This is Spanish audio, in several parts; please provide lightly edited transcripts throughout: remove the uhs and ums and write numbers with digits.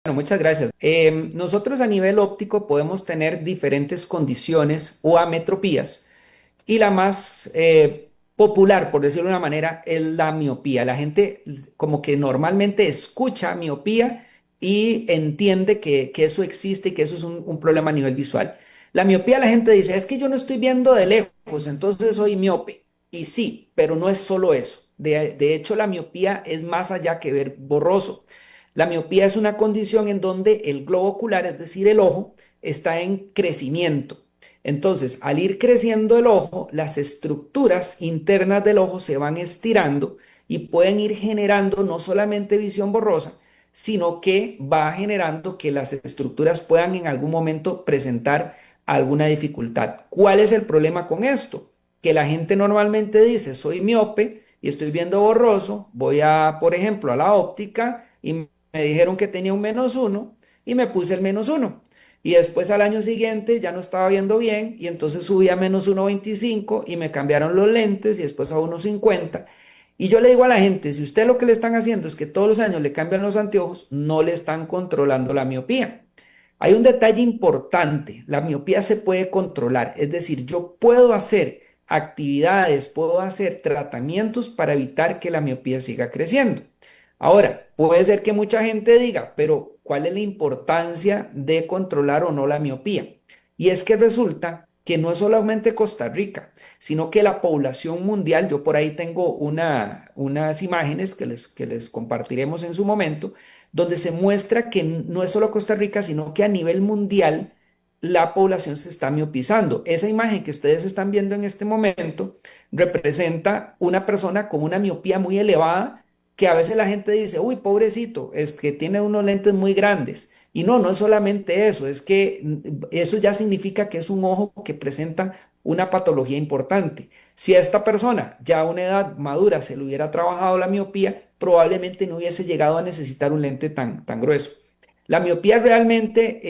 Bueno, muchas gracias. Nosotros a nivel óptico podemos tener diferentes condiciones o ametropías y la más popular, por decirlo de una manera, es la miopía. La gente como que normalmente escucha miopía y entiende que eso existe y que eso es un problema a nivel visual. La miopía, la gente dice, es que yo no estoy viendo de lejos, entonces soy miope. Y sí, pero no es solo eso. De hecho, la miopía es más allá que ver borroso. La miopía es una condición en donde el globo ocular, es decir, el ojo, está en crecimiento. Entonces, al ir creciendo el ojo, las estructuras internas del ojo se van estirando y pueden ir generando no solamente visión borrosa, sino que va generando que las estructuras puedan en algún momento presentar alguna dificultad. ¿Cuál es el problema con esto? Que la gente normalmente dice, soy miope y estoy viendo borroso, voy a, por ejemplo, a la óptica y me dijeron que tenía un -1 y me puse el -1. Y después al año siguiente ya no estaba viendo bien y entonces subí a -1,25 y me cambiaron los lentes y después a 1,50. Y yo le digo a la gente, si usted lo que le están haciendo es que todos los años le cambian los anteojos, no le están controlando la miopía. Hay un detalle importante, la miopía se puede controlar, es decir, yo puedo hacer actividades, puedo hacer tratamientos para evitar que la miopía siga creciendo. Ahora, puede ser que mucha gente diga, pero ¿cuál es la importancia de controlar o no la miopía? Y es que resulta que no es solamente Costa Rica, sino que la población mundial, yo por ahí tengo unas imágenes que les compartiremos en su momento, donde se muestra que no es solo Costa Rica, sino que a nivel mundial la población se está miopizando. Esa imagen que ustedes están viendo en este momento representa una persona con una miopía muy elevada que a veces la gente dice, uy, pobrecito, es que tiene unos lentes muy grandes. Y no, no es solamente eso, es que eso ya significa que es un ojo que presenta una patología importante. Si a esta persona ya a una edad madura se le hubiera trabajado la miopía, probablemente no hubiese llegado a necesitar un lente tan grueso. La miopía realmente,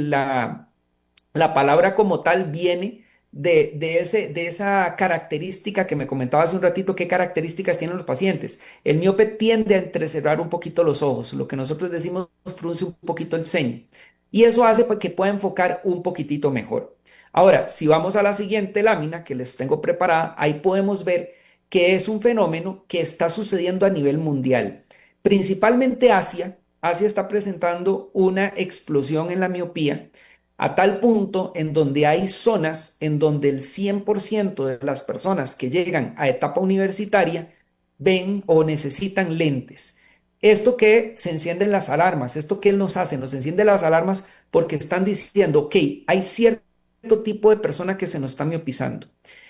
la palabra como tal viene de esa característica que me comentaba hace un ratito, qué características tienen los pacientes. El miope tiende a entrecerrar un poquito los ojos, lo que nosotros decimos frunce un poquito el ceño. Y eso hace que pueda enfocar un poquitito mejor. Ahora, si vamos a la siguiente lámina que les tengo preparada, ahí podemos ver que es un fenómeno que está sucediendo a nivel mundial. Principalmente Asia está presentando una explosión en la miopía a tal punto en donde hay zonas en donde el 100% de las personas que llegan a etapa universitaria ven o necesitan lentes. Esto que se encienden las alarmas, esto que nos hace, nos enciende las alarmas porque están diciendo, ok, hay cierto tipo de persona que se nos está miopizando.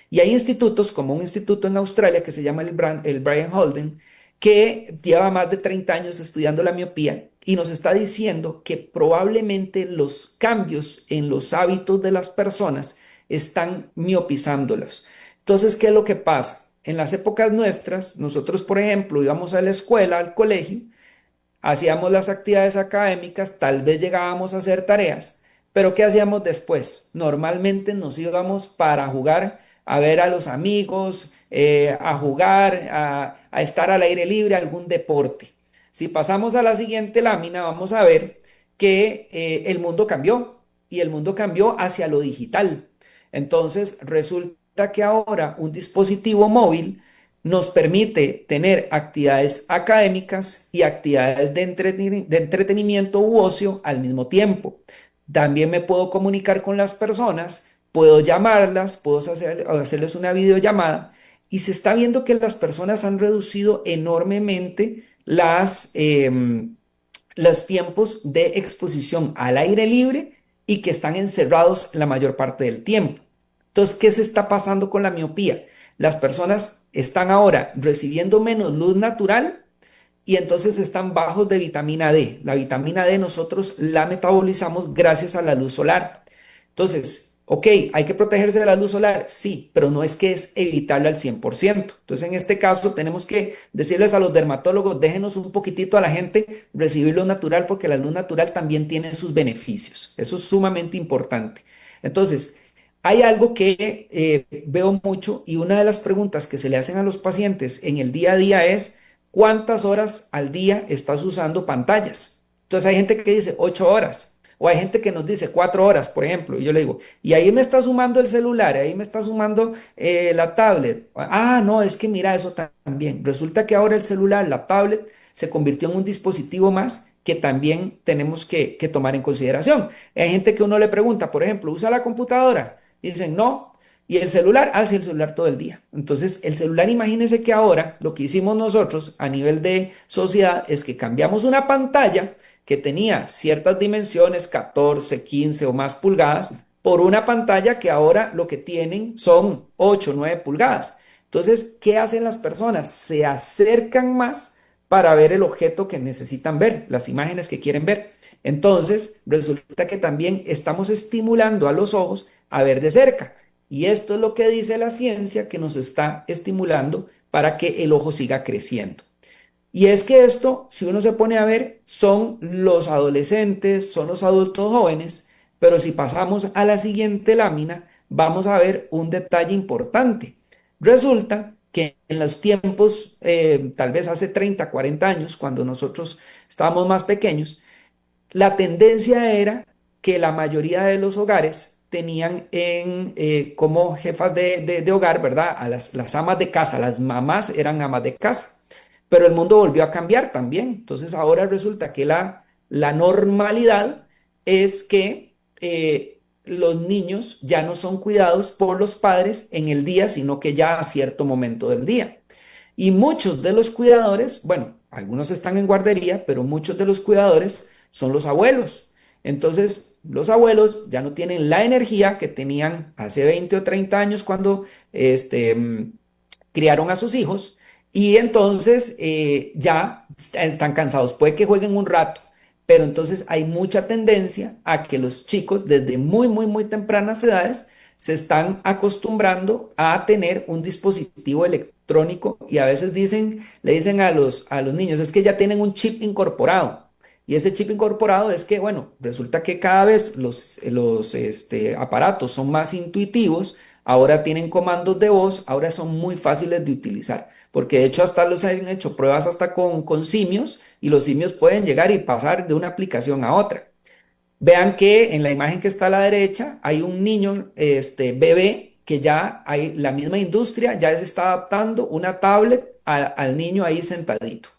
Y hay institutos, como un instituto en Australia que se llama el Brian Holden, que lleva más de 30 años estudiando la miopía y nos está diciendo que probablemente los cambios en los hábitos de las personas están miopizándolos. Entonces, ¿qué es lo que pasa? En las épocas nuestras, nosotros, por ejemplo, íbamos a la escuela, al colegio, hacíamos las actividades académicas, tal vez llegábamos a hacer tareas, pero ¿qué hacíamos después? Normalmente nos íbamos para jugar, a ver a los amigos, a jugar, a estar al aire libre, algún deporte. Si pasamos a la siguiente lámina, vamos a ver que el mundo cambió y el mundo cambió hacia lo digital. Entonces, resulta que ahora un dispositivo móvil nos permite tener actividades académicas y actividades de entretenimiento u ocio al mismo tiempo. También me puedo comunicar con las personas, puedo llamarlas, hacerles una videollamada y se está viendo que las personas han reducido enormemente los tiempos de exposición al aire libre y que están encerrados la mayor parte del tiempo. Entonces, ¿qué se está pasando con la miopía? Las personas están ahora recibiendo menos luz natural y entonces están bajos de vitamina D. La vitamina D nosotros la metabolizamos gracias a la luz solar. Entonces, ok, hay que protegerse de la luz solar, sí, pero no es que es evitarla al 100%. Entonces, en este caso, tenemos que decirles a los dermatólogos, déjenos un poquitito a la gente recibir luz natural porque la luz natural también tiene sus beneficios. Eso es sumamente importante. Entonces, hay algo que veo mucho y una de las preguntas que se le hacen a los pacientes en el día a día es, ¿cuántas horas al día estás usando pantallas? Entonces hay gente que dice 8 horas. O hay gente que nos dice 4 horas, por ejemplo, y yo le digo, y ahí me está sumando el celular, ahí me está sumando la tablet. Ah, no, es que mira eso también. Resulta que ahora el celular, la tablet, se convirtió en un dispositivo más que también tenemos que tomar en consideración. Hay gente que uno le pregunta, por ejemplo, ¿usa la computadora? Y dicen, no. Y el celular, sí, el celular todo el día. Entonces, el celular, imagínense que ahora lo que hicimos nosotros a nivel de sociedad es que cambiamos una pantalla que tenía ciertas dimensiones, 14, 15 o más pulgadas, por una pantalla que ahora lo que tienen son 8, 9 pulgadas. Entonces, ¿qué hacen las personas? Se acercan más para ver el objeto que necesitan ver, las imágenes que quieren ver. Entonces, resulta que también estamos estimulando a los ojos a ver de cerca. Y esto es lo que dice la ciencia que nos está estimulando para que el ojo siga creciendo. Y es que esto, si uno se pone a ver, son los adolescentes, son los adultos jóvenes, pero si pasamos a la siguiente lámina, vamos a ver un detalle importante. Resulta que en los tiempos, tal vez hace 30, 40 años, cuando nosotros estábamos más pequeños, la tendencia era que la mayoría de los hogares tenían como jefas de hogar, ¿verdad? A las amas de casa, las mamás eran amas de casa. Pero el mundo volvió a cambiar también. Entonces ahora resulta que la normalidad es que los niños ya no son cuidados por los padres en el día, sino que ya a cierto momento del día. Y muchos de los cuidadores, bueno, algunos están en guardería, pero muchos de los cuidadores son los abuelos. Entonces, los abuelos ya no tienen la energía que tenían hace 20 o 30 años cuando criaron a sus hijos y entonces ya están cansados. Puede que jueguen un rato, pero entonces hay mucha tendencia a que los chicos desde muy, muy, muy tempranas edades se están acostumbrando a tener un dispositivo electrónico y a veces le dicen a los niños, es que ya tienen un chip incorporado. Y ese chip incorporado es que, bueno, resulta que cada vez los aparatos son más intuitivos, ahora tienen comandos de voz, ahora son muy fáciles de utilizar, porque de hecho hasta los han hecho pruebas hasta con simios y los simios pueden llegar y pasar de una aplicación a otra. Vean que en la imagen que está a la derecha hay un niño, bebé, que ya hay la misma industria, ya le está adaptando una tablet al niño ahí sentadito.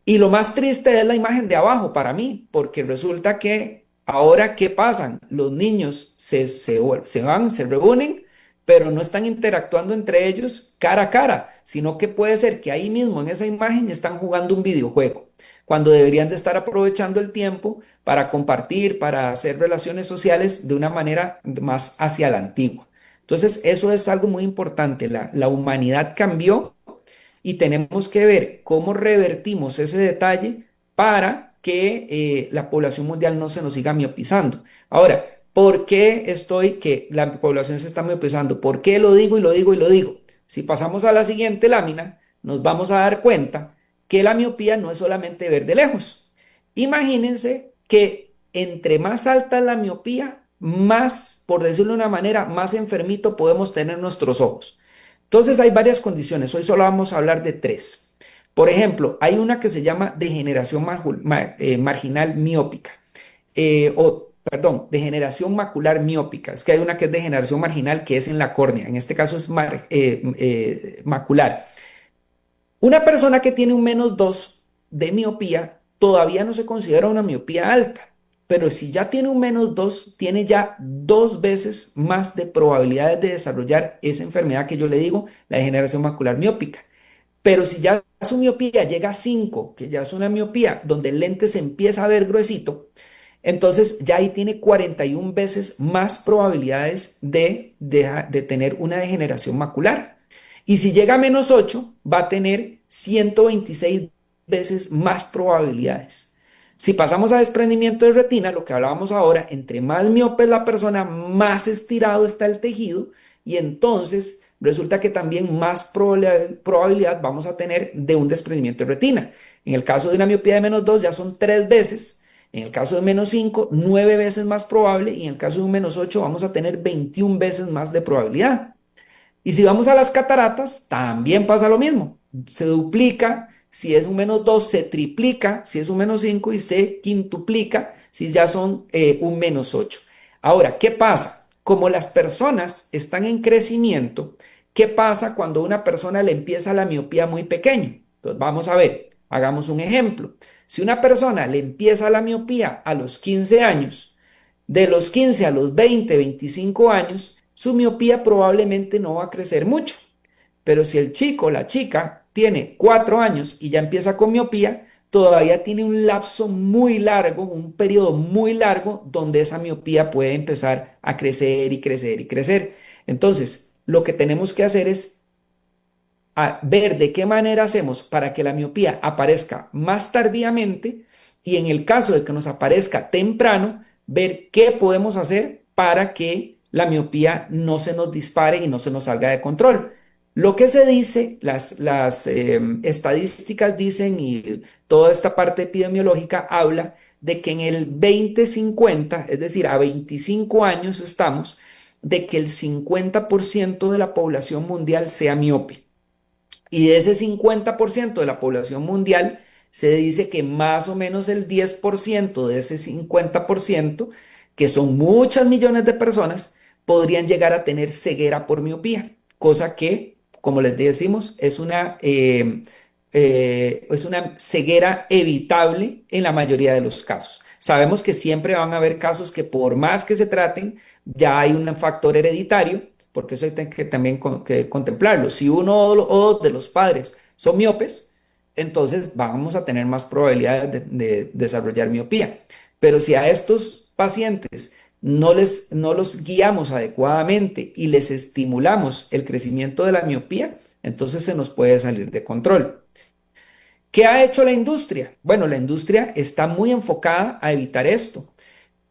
Y lo más triste es la imagen de abajo para mí, porque resulta que ahora, ¿qué pasan? Los niños se van, se reúnen, pero no están interactuando entre ellos cara a cara, sino que puede ser que ahí mismo en esa imagen están jugando un videojuego, cuando deberían de estar aprovechando el tiempo para compartir, para hacer relaciones sociales de una manera más hacia la antigua. Entonces, eso es algo muy importante. La humanidad cambió y tenemos que ver cómo revertimos ese detalle para que la población mundial no se nos siga miopizando. Ahora, ¿por qué que la población se está miopizando? ¿Por qué lo digo y lo digo y lo digo? Si pasamos a la siguiente lámina, nos vamos a dar cuenta que la miopía no es solamente ver de lejos. Imagínense que entre más alta es la miopía, más, por decirlo de una manera, más enfermito podemos tener nuestros ojos. Entonces hay varias condiciones, hoy solo vamos a hablar de tres. Por ejemplo, hay una que se llama degeneración marginal miópica, perdón, degeneración macular miópica. Es que hay una que es degeneración marginal que es en la córnea, en este caso es macular. Una persona que tiene un -2 de miopía todavía no se considera una miopía alta, pero si ya tiene un -2, tiene ya 2 veces más de probabilidades de desarrollar esa enfermedad que yo le digo, la degeneración macular miópica. Pero si ya su miopía llega a 5, que ya es una miopía donde el lente se empieza a ver gruesito, entonces ya ahí tiene 41 veces más probabilidades de tener una degeneración macular. Y si llega a -8, va a tener 126 veces más probabilidades. Si pasamos a desprendimiento de retina, lo que hablábamos ahora, entre más miope es la persona, más estirado está el tejido y entonces resulta que también más probabilidad vamos a tener de un desprendimiento de retina. En el caso de una miopía de -2 ya son 3 veces, en el caso de -5, 9 veces más probable y en el caso de un -8 vamos a tener 21 veces más de probabilidad. Y si vamos a las cataratas, también pasa lo mismo. Se duplica Si es un -2, se triplica, si es un -5 y se quintuplica, si ya son un -8. Ahora, ¿qué pasa? Como las personas están en crecimiento, ¿qué pasa cuando a una persona le empieza la miopía muy pequeño? Entonces, vamos a ver, hagamos un ejemplo. Si una persona le empieza la miopía a los 15 años, de los 15 a los 20, 25 años, su miopía probablemente no va a crecer mucho. Pero si el chico o la chica tiene 4 años y ya empieza con miopía, todavía tiene un lapso muy largo, un periodo muy largo donde esa miopía puede empezar a crecer y crecer y crecer. Entonces, lo que tenemos que hacer es ver de qué manera hacemos para que la miopía aparezca más tardíamente y en el caso de que nos aparezca temprano, ver qué podemos hacer para que la miopía no se nos dispare y no se nos salga de control. Lo que se dice, las estadísticas dicen y toda esta parte epidemiológica habla de que en el 2050, es decir, a 25 años estamos, de que el 50% de la población mundial sea miope. Y de ese 50% de la población mundial, se dice que más o menos el 10% de ese 50%, que son muchas millones de personas, podrían llegar a tener ceguera por miopía, cosa que, como les decimos, es una ceguera evitable en la mayoría de los casos. Sabemos que siempre van a haber casos que por más que se traten, ya hay un factor hereditario, porque eso hay que también que contemplarlo. Si uno o dos de los padres son miopes, entonces vamos a tener más probabilidades de desarrollar miopía. Pero si a estos pacientes no los guiamos adecuadamente y les estimulamos el crecimiento de la miopía, entonces se nos puede salir de control. ¿Qué ha hecho la industria? Bueno, la industria está muy enfocada a evitar esto.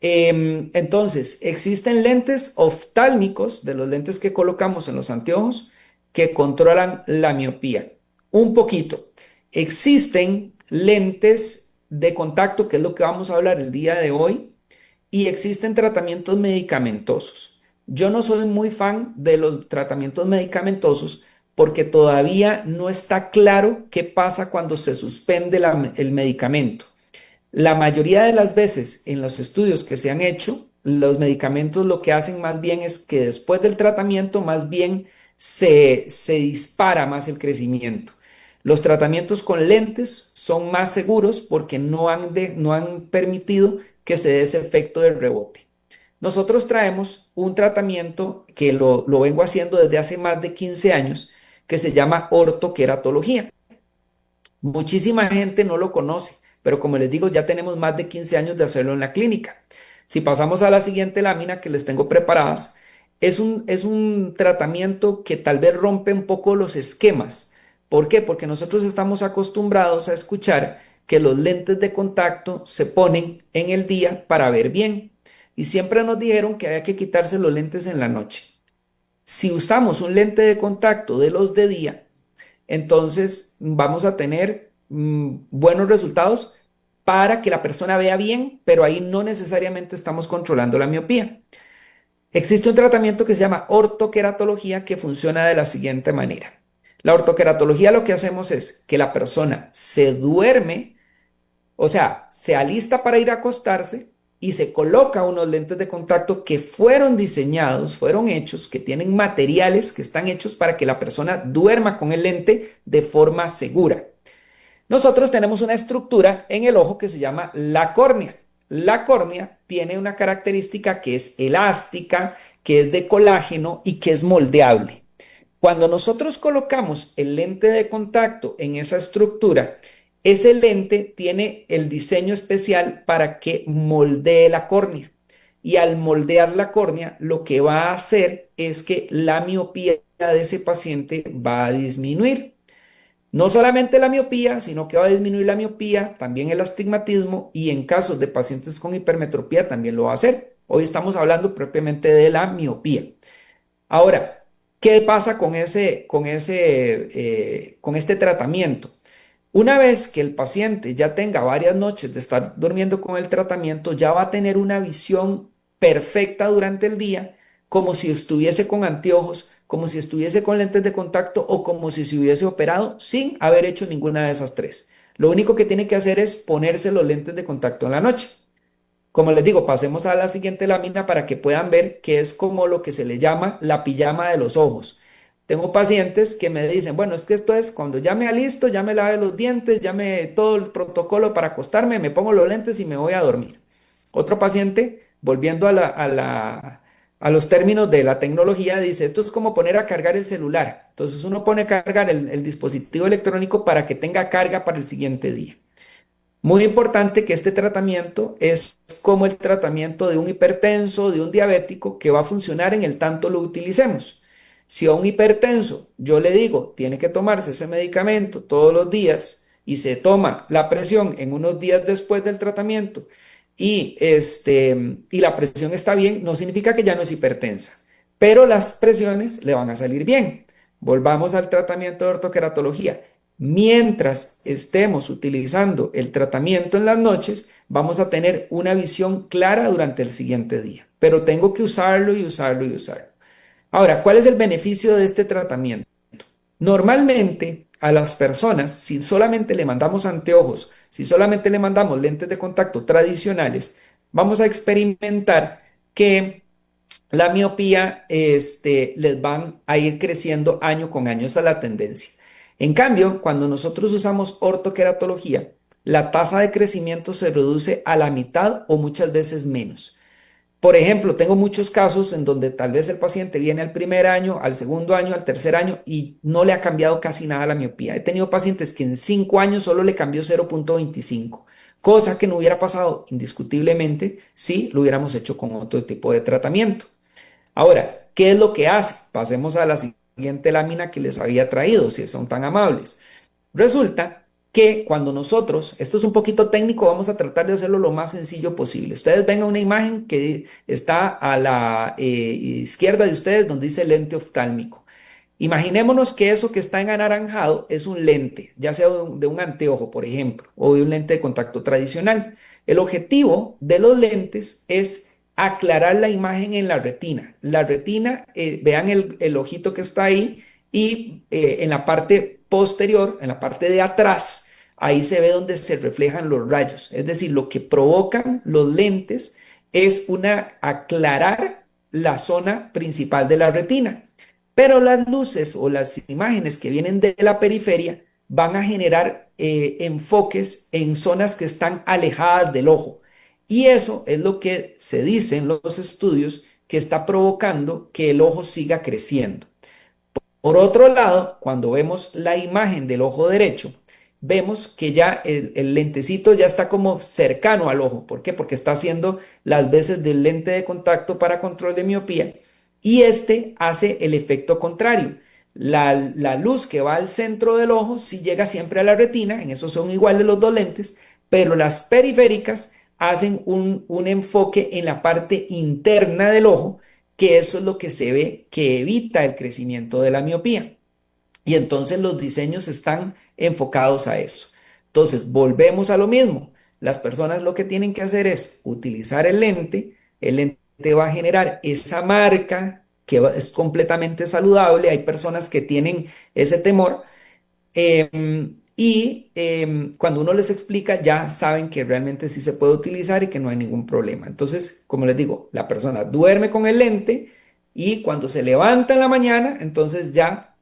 Entonces, existen lentes oftálmicos, de los lentes que colocamos en los anteojos, que controlan la miopía. Un poquito. Existen lentes de contacto, que es lo que vamos a hablar el día de hoy, y existen tratamientos medicamentosos. Yo no soy muy fan de los tratamientos medicamentosos porque todavía no está claro qué pasa cuando se suspende el medicamento. La mayoría de las veces en los estudios que se han hecho, los medicamentos lo que hacen más bien es que después del tratamiento más bien se dispara más el crecimiento. Los tratamientos con lentes son más seguros porque no han permitido que se dé ese efecto de rebote. Nosotros traemos un tratamiento que lo vengo haciendo desde hace más de 15 años que se llama ortoqueratología. Muchísima gente no lo conoce, pero como les digo, ya tenemos más de 15 años de hacerlo en la clínica. Si pasamos a la siguiente lámina que les tengo preparadas, es un tratamiento que tal vez rompe un poco los esquemas. ¿Por qué? Porque nosotros estamos acostumbrados a escuchar que los lentes de contacto se ponen en el día para ver bien. Y siempre nos dijeron que había que quitarse los lentes en la noche. Si usamos un lente de contacto de los de día, entonces vamos a tener buenos resultados para que la persona vea bien, pero ahí no necesariamente estamos controlando la miopía. Existe un tratamiento que se llama ortoqueratología que funciona de la siguiente manera. La ortoqueratología lo que hacemos es que la persona se duerme, o sea, se alista para ir a acostarse y se coloca unos lentes de contacto que fueron diseñados, fueron hechos, que tienen materiales que están hechos para que la persona duerma con el lente de forma segura. Nosotros tenemos una estructura en el ojo que se llama la córnea. La córnea tiene una característica que es elástica, que es de colágeno y que es moldeable. Cuando nosotros colocamos el lente de contacto en esa estructura, ese lente tiene el diseño especial para que moldee la córnea. Y al moldear la córnea, lo que va a hacer es que la miopía de ese paciente va a disminuir. No solamente la miopía, sino que va a disminuir la miopía, también el astigmatismo y en casos de pacientes con hipermetropía también lo va a hacer. Hoy estamos hablando propiamente de la miopía. Ahora, ¿qué pasa con este tratamiento? Una vez que el paciente ya tenga varias noches de estar durmiendo con el tratamiento, ya va a tener una visión perfecta durante el día, como si estuviese con anteojos, como si estuviese con lentes de contacto o como si se hubiese operado sin haber hecho ninguna de esas tres. Lo único que tiene que hacer es ponerse los lentes de contacto en la noche. Como les digo, pasemos a la siguiente lámina para que puedan ver que es como lo que se le llama la pijama de los ojos. Tengo pacientes que me dicen, bueno, es que esto es cuando ya me alisto, ya me lave los dientes, ya me todo el protocolo para acostarme, me pongo los lentes y me voy a dormir. Otro paciente, volviendo a los términos de la tecnología, dice, esto es como poner a cargar el celular. Entonces uno pone a cargar el dispositivo electrónico para que tenga carga para el siguiente día. Muy importante que este tratamiento es como el tratamiento de un hipertenso, de un diabético, que va a funcionar en el tanto lo utilicemos. Si a un hipertenso yo le digo, tiene que tomarse ese medicamento todos los días y se toma la presión en unos días después del tratamiento y la presión está bien, no significa que ya no es hipertensa, pero las presiones le van a salir bien. Volvamos al tratamiento de ortoqueratología. Mientras estemos utilizando el tratamiento en las noches, vamos a tener una visión clara durante el siguiente día, pero tengo que usarlo y usarlo y usarlo. Ahora, ¿cuál es el beneficio de este tratamiento? Normalmente a las personas, si solamente le mandamos anteojos, si solamente le mandamos lentes de contacto tradicionales, vamos a experimentar que la miopía les van a ir creciendo año con año. Esa es la tendencia. En cambio, cuando nosotros usamos ortoqueratología, la tasa de crecimiento se reduce a la mitad o muchas veces menos. Por ejemplo, tengo muchos casos en donde tal vez el paciente viene al primer año, al segundo año, al tercer año y no le ha cambiado casi nada la miopía. He tenido pacientes que en 5 años solo le cambió 0,25, cosa que no hubiera pasado indiscutiblemente si lo hubiéramos hecho con otro tipo de tratamiento. Ahora, ¿qué es lo que hace? Pasemos a la siguiente lámina que les había traído, si son tan amables. Resulta que cuando nosotros, esto es un poquito técnico, vamos a tratar de hacerlo lo más sencillo posible. Ustedes ven una imagen que está a la izquierda de ustedes donde dice lente oftálmico. Imaginémonos que eso que está en anaranjado es un lente, ya sea de un anteojo, por ejemplo, o de un lente de contacto tradicional. El objetivo de los lentes es aclarar la imagen en la retina. La retina, vean el ojito que está ahí y en la parte posterior, en la parte de atrás, ahí se ve donde se reflejan los rayos. Es decir, lo que provocan los lentes es aclarar la zona principal de la retina. Pero las luces o las imágenes que vienen de la periferia van a generar enfoques en zonas que están alejadas del ojo. Y eso es lo que se dice en los estudios que está provocando que el ojo siga creciendo. Por otro lado, cuando vemos la imagen del ojo derecho, vemos que ya el lentecito ya está como cercano al ojo. ¿Por qué? Porque está haciendo las veces del lente de contacto para control de miopía y este hace el efecto contrario. La luz que va al centro del ojo sí llega siempre a la retina, en eso son iguales los dos lentes, pero las periféricas hacen un enfoque en la parte interna del ojo, que eso es lo que se ve que evita el crecimiento de la miopía. Y entonces los diseños están enfocados a eso. Entonces, volvemos a lo mismo. Las personas lo que tienen que hacer es utilizar el lente va a generar esa marca que es completamente saludable. Hay personas que tienen ese temor cuando uno les explica ya saben que realmente sí se puede utilizar y que no hay ningún problema. Entonces, como les digo, la persona duerme con el lente y cuando se levanta en la mañana, entonces ya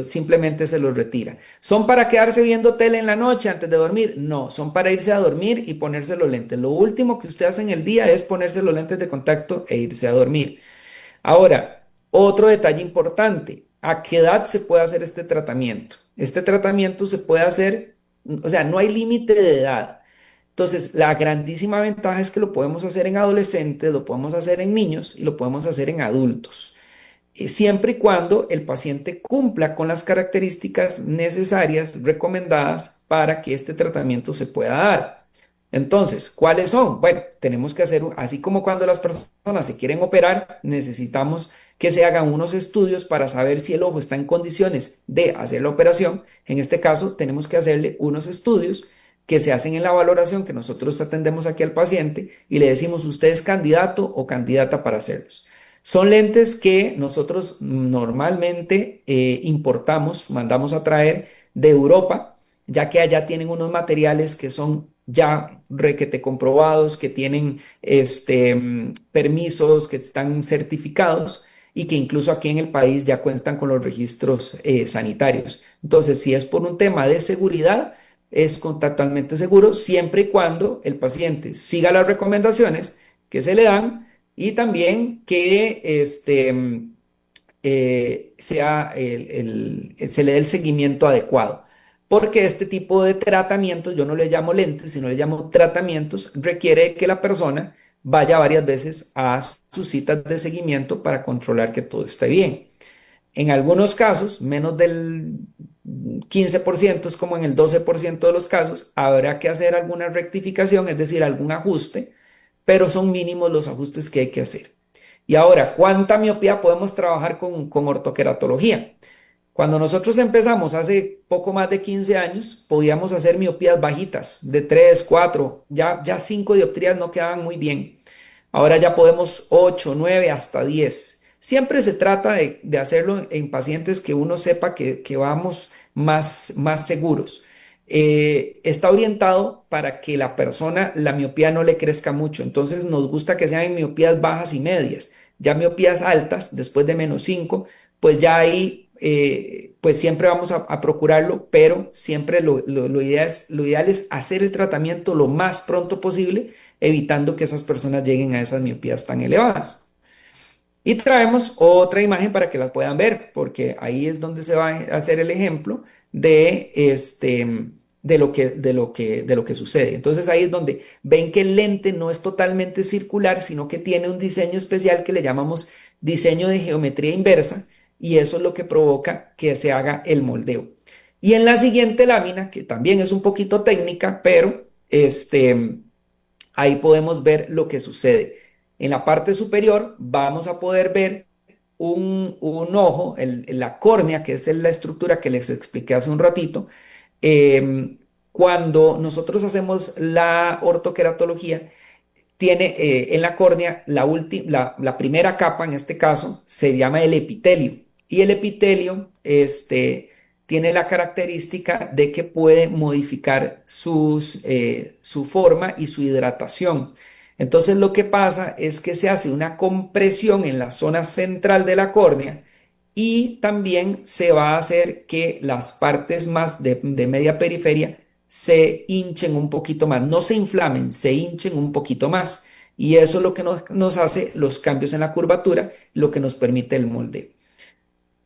simplemente se los retira. ¿Son para quedarse viendo tele en la noche antes de dormir? No, son para irse a dormir y ponerse los lentes. Lo último que usted hace en el día es ponerse los lentes de contacto e irse a dormir. Ahora, otro detalle importante, ¿a qué edad se puede hacer este tratamiento? Este tratamiento se puede hacer, o sea, no hay límite de edad. Entonces, la grandísima ventaja es que lo podemos hacer en adolescentes, lo podemos hacer en niños y lo podemos hacer en adultos, siempre y cuando el paciente cumpla con las características necesarias recomendadas para que este tratamiento se pueda dar. Entonces, ¿cuáles son? Bueno, tenemos que hacer, así como cuando las personas se quieren operar, necesitamos que se hagan unos estudios para saber si el ojo está en condiciones de hacer la operación. En este caso, tenemos que hacerle unos estudios que se hacen en la valoración que nosotros atendemos aquí al paciente y le decimos, usted es candidato o candidata para hacerlos. Son lentes que nosotros normalmente importamos, mandamos a traer de Europa, ya que allá tienen unos materiales que son ya requete comprobados, que tienen permisos, que están certificados y que incluso aquí en el país ya cuentan con los registros sanitarios. Entonces, si es por un tema de seguridad, es totalmente seguro siempre y cuando el paciente siga las recomendaciones que se le dan y también que se le dé el seguimiento adecuado. Porque este tipo de tratamientos, yo no le llamo lentes, sino le llamo tratamientos, requiere que la persona vaya varias veces a sus citas de seguimiento para controlar que todo esté bien. En algunos casos, menos del 15%, es como en el 12% de los casos, habrá que hacer alguna rectificación, es decir, algún ajuste, pero son mínimos los ajustes que hay que hacer. Y ahora, ¿cuánta miopía podemos trabajar con ortoqueratología? Cuando nosotros empezamos hace poco más de 15 años, podíamos hacer miopías bajitas, de 3, 4, ya 5 dioptrías no quedaban muy bien. Ahora ya podemos 8, 9, hasta 10. Siempre se trata de hacerlo en pacientes que uno sepa que vamos más seguros. Está orientado para que la persona, la miopía no le crezca mucho. Entonces nos gusta que sean en miopías bajas y medias. Ya miopías altas, después de -5, pues ya ahí, pues siempre vamos a procurarlo, pero siempre lo ideal es hacer el tratamiento lo más pronto posible, evitando que esas personas lleguen a esas miopías tan elevadas. Y traemos otra imagen para que la puedan ver, porque ahí es donde se va a hacer el ejemplo de lo que sucede. Entonces ahí es donde ven que el lente no es totalmente circular, sino que tiene un diseño especial que le llamamos diseño de geometría inversa, y eso es lo que provoca que se haga el moldeo. Y en la siguiente lámina, que también es un poquito técnica, pero ahí podemos ver lo que sucede. En la parte superior vamos a poder ver un ojo, la córnea, que es la estructura que les expliqué hace un ratito. Cuando nosotros hacemos la ortoqueratología, tiene en la córnea la primera capa, en este caso, se llama el epitelio. Y el epitelio tiene la característica de que puede modificar su forma y su hidratación. Entonces lo que pasa es que se hace una compresión en la zona central de la córnea y también se va a hacer que las partes más de media periferia se hinchen un poquito más, no se inflamen, se hinchen un poquito más. Y eso es lo que nos hace los cambios en la curvatura, lo que nos permite el moldeo.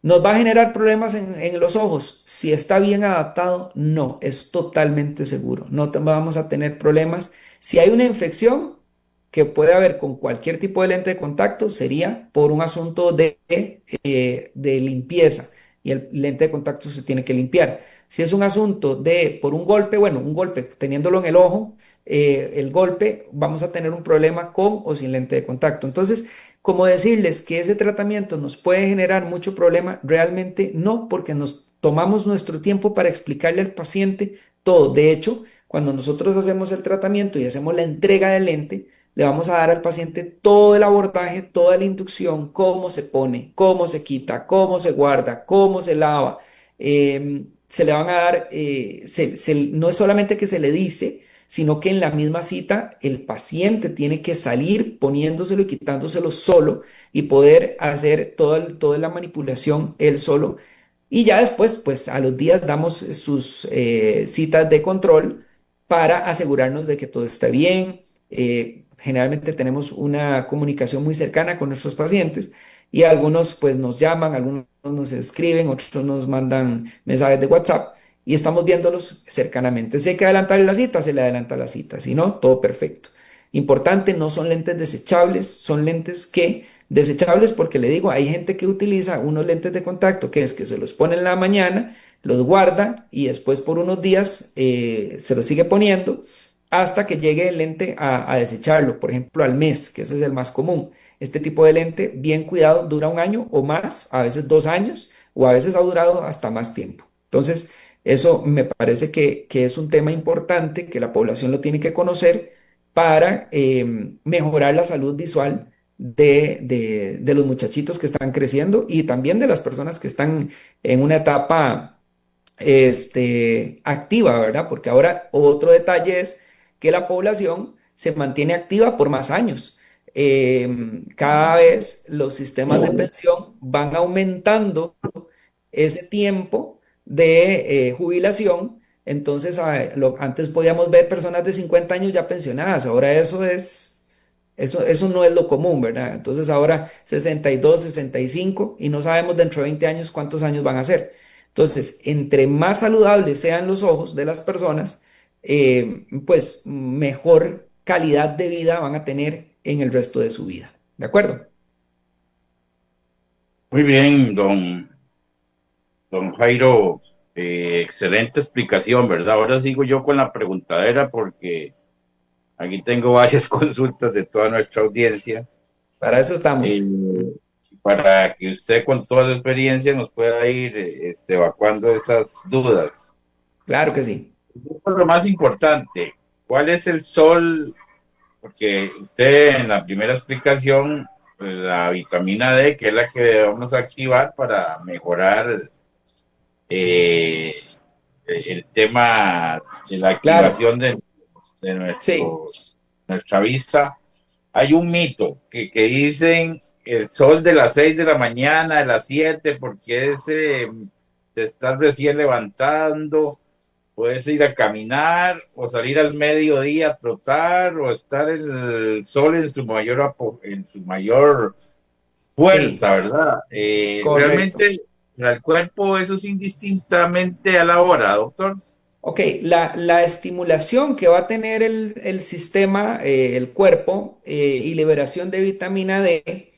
¿Nos va a generar problemas en los ojos? Si está bien adaptado, no, es totalmente seguro. No vamos a tener problemas. Si hay una infección que puede haber con cualquier tipo de lente de contacto, sería por un asunto de limpieza y el lente de contacto se tiene que limpiar. Si es un asunto por un golpe, bueno, un golpe teniéndolo en el ojo, el golpe, vamos a tener un problema con o sin lente de contacto. Entonces, como decirles que ese tratamiento nos puede generar mucho problema, realmente no, porque nos tomamos nuestro tiempo para explicarle al paciente todo. De hecho, cuando nosotros hacemos el tratamiento y hacemos la entrega del lente, le vamos a dar al paciente todo el abordaje, toda la inducción, cómo se pone, cómo se quita, cómo se guarda, cómo se lava. Se le van a dar, no es solamente que se le dice, sino que en la misma cita el paciente tiene que salir poniéndoselo y quitándoselo solo y poder hacer toda la manipulación él solo. Y ya después, pues a los días damos sus citas de control para asegurarnos de que todo esté bien. Generalmente tenemos una comunicación muy cercana con nuestros pacientes y algunos pues nos llaman, algunos nos escriben, otros nos mandan mensajes de WhatsApp y estamos viéndolos cercanamente. Si hay que adelantarle la cita, se le adelanta la cita, si no, todo perfecto. Importante, no son lentes desechables, son lentes desechables porque le digo, hay gente que utiliza unos lentes de contacto que es que se los pone en la mañana, los guarda y después por unos días se los sigue poniendo hasta que llegue el lente a desecharlo, por ejemplo, al mes, que ese es el más común. Este tipo de lente, bien cuidado, dura un año o más, a veces 2 años, o a veces ha durado hasta más tiempo. Entonces, eso me parece que es un tema importante que la población lo tiene que conocer para mejorar la salud visual de los muchachitos que están creciendo y también de las personas que están en una etapa activa, ¿verdad? Porque ahora otro detalle es que la población se mantiene activa por más años. Cada vez los sistemas de pensión van aumentando ese tiempo de jubilación. Entonces, antes podíamos ver personas de 50 años ya pensionadas, ahora eso no es lo común, ¿verdad? Entonces ahora 62, 65 y no sabemos dentro de 20 años cuántos años van a ser. Entonces, entre más saludables sean los ojos de las personas, pues mejor calidad de vida van a tener en el resto de su vida. ¿De acuerdo? Muy bien, don Jairo, excelente explicación, ¿verdad? Ahora sigo yo con la preguntadera porque aquí tengo varias consultas de toda nuestra audiencia, Para eso estamos. eh, para que usted con toda la experiencia nos pueda ir evacuando esas dudas. Claro que sí. Lo más importante, ¿cuál es el sol? Porque usted en la primera explicación, pues, la vitamina D, que es la que debemos activar para mejorar eh, el tema de la Claro. activación de Sí. nuestra vista. Hay un mito que dicen el sol de las 6 de la mañana, de las 7 porque te estás recién levantando, puedes ir a caminar o salir al mediodía a trotar o estar en el sol en su mayor Sí. fuerza, ¿verdad? Correcto. Realmente para el cuerpo eso es indistintamente a la hora, doctor. Ok, la estimulación que va a tener el sistema, el cuerpo y liberación de vitamina D